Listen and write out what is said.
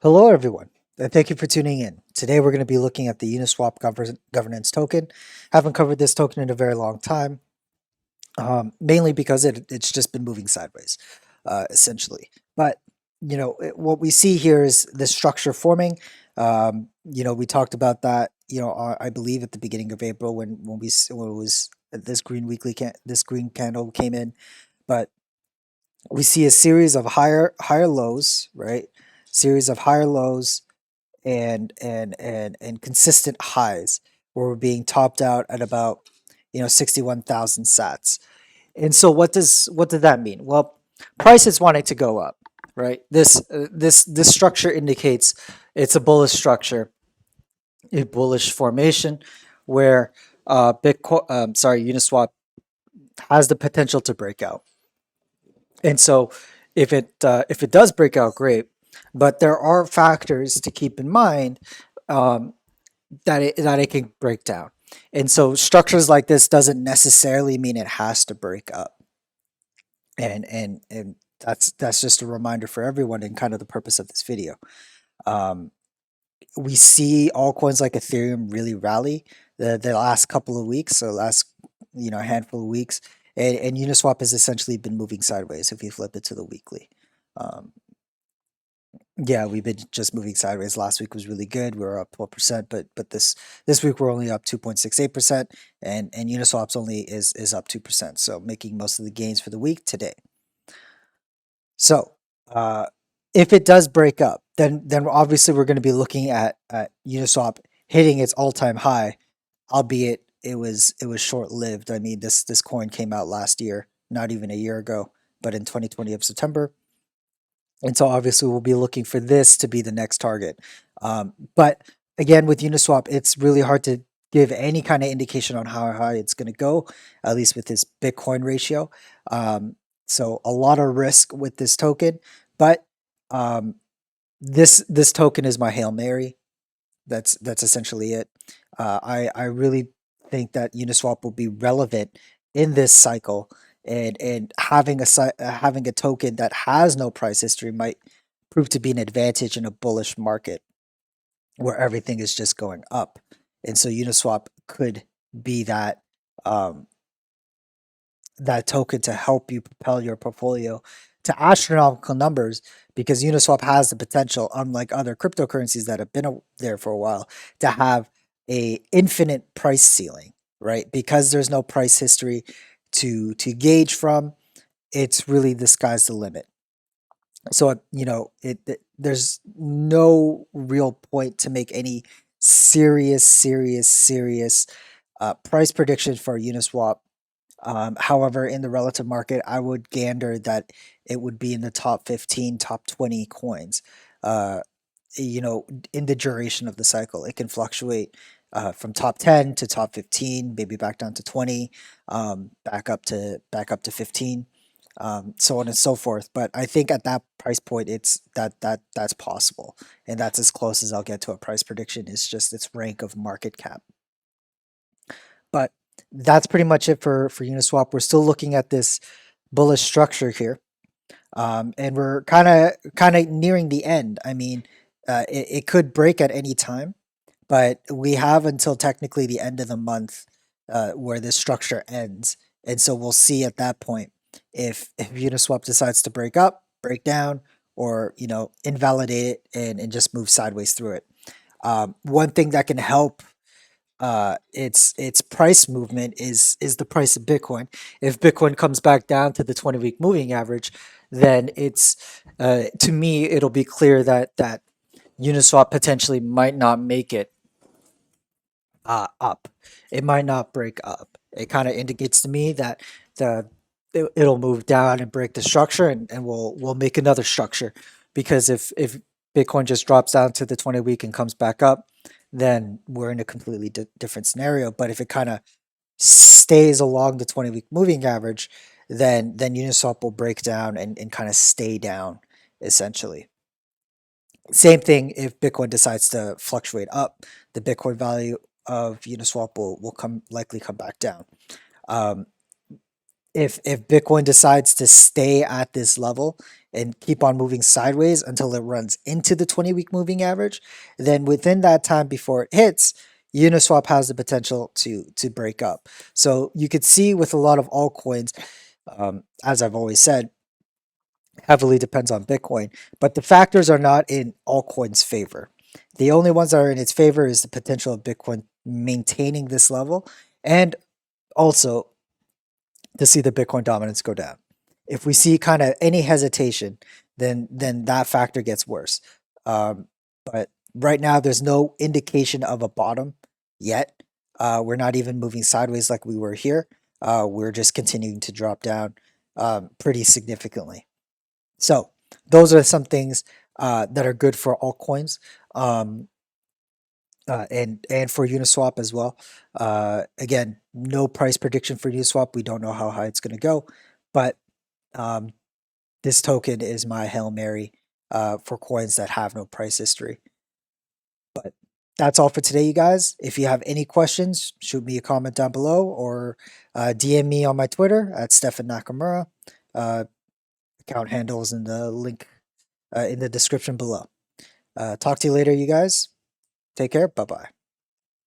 Hello, everyone, and thank you for tuning in. Today, we're going to be looking at the Uniswap governance token. Haven't covered this token in a very long time, mainly because it's just been moving sideways, essentially. But what we see here is the structure forming. We talked about that. I believe at the beginning of April when it was this this green candle came in, but we see a series of higher lows, right? Series of higher lows and consistent highs where we're being topped out at about 61,000 sats. And so what does that mean? Well, price is wanting to go up, right? This structure indicates it's a bullish structure, a bullish formation where Uniswap has the potential to break out. And so if it does break out, great. But there are factors to keep in mind, um, that it can break down. And so structures like this doesn't necessarily mean it has to break up. And that's just a reminder for everyone and kind of the purpose of this video. Um, we see altcoins like Ethereum really rally the last couple of weeks, so last handful of weeks, and Uniswap has essentially been moving sideways if you flip it to the weekly. Um, Yeah, we've been just moving sideways. Last week was really good. We were up 12%, but this week we're only up 2.68%, and Uniswap's only is up 2%, so making most of the gains for the week today. So, if it does break up, then obviously we're going to be looking at Uniswap hitting its all-time high, albeit it was short-lived. I mean, this coin came out last year, not even a year ago, but in 2020 of September. And so obviously we'll be looking for this to be the next target. But again, with Uniswap, it's really hard to give any kind of indication on how high it's going to go, at least with this Bitcoin ratio. So a lot of risk with this token, but um, this token is my Hail Mary. That's essentially it. I really think that Uniswap will be relevant in this cycle, and having a token that has no price history might prove to be an advantage in a bullish market where everything is just going up. And so Uniswap could be um, that token to help you propel your portfolio to astronomical numbers, because Uniswap has the potential, unlike other cryptocurrencies that have been there for a while, to have a infinite price ceiling, right? Because there's no price history to gauge from, it's really the sky's the limit. So there's no real point to make any serious price prediction for Uniswap. However, in the relative market, I would gander that it would be in the top 15, top 20 coins. Uh, in the duration of the cycle, it can fluctuate from top 10 to top 15, maybe back down to 20, back up to 15, so on and so forth. But I think at that price point, it's that's possible, and that's as close as I'll get to a price prediction. It's just its rank of market cap. But that's pretty much it for Uniswap. We're still looking at this bullish structure here, and we're kind of nearing the end. I mean, it could break at any time, but we have until technically the end of the month where this structure ends, and so we'll see at that point if Uniswap decides to break up, break down, or invalidate it and just move sideways through it. One thing that can help its price movement is the price of Bitcoin. If Bitcoin comes back down to the 20-week moving average, then it's to me it'll be clear that Uniswap potentially might not make it up. It might not break up. It kind of indicates to me that the it'll move down and break the structure, and we'll make another structure, because if Bitcoin just drops down to the 20-week and comes back up, then we're in a completely different scenario. But if it kind of stays along the 20-week moving average, then Uniswap will break down and kind of stay down essentially. Same thing if Bitcoin decides to fluctuate up, the Bitcoin value of Uniswap will likely come back down. Um, if Bitcoin decides to stay at this level and keep on moving sideways until it runs into the 20-week moving average, then within that time before it hits, Uniswap has the potential to break up. So you could see with a lot of altcoins, as I've always said, heavily depends on Bitcoin, but the factors are not in altcoin's favor. The only ones that are in its favor is the potential of Bitcoin maintaining this level, and also to see the Bitcoin dominance go down. If we see kind of any hesitation, then that factor gets worse. But right now, there's no indication of a bottom yet. We're not even moving sideways like we were here. We're just continuing to drop down pretty significantly. So those are some things that are good for altcoins. Um, and for Uniswap as well. Again, no price prediction for Uniswap. We don't know how high it's going to go, but um, this token is my Hail Mary for coins that have no price history. But that's all for today, you guys. If you have any questions, shoot me a comment down below or DM me on my Twitter at Stefan Nakamura. Uh, account handles in the link in the description below. Talk to you later, you guys. Take care. Bye bye.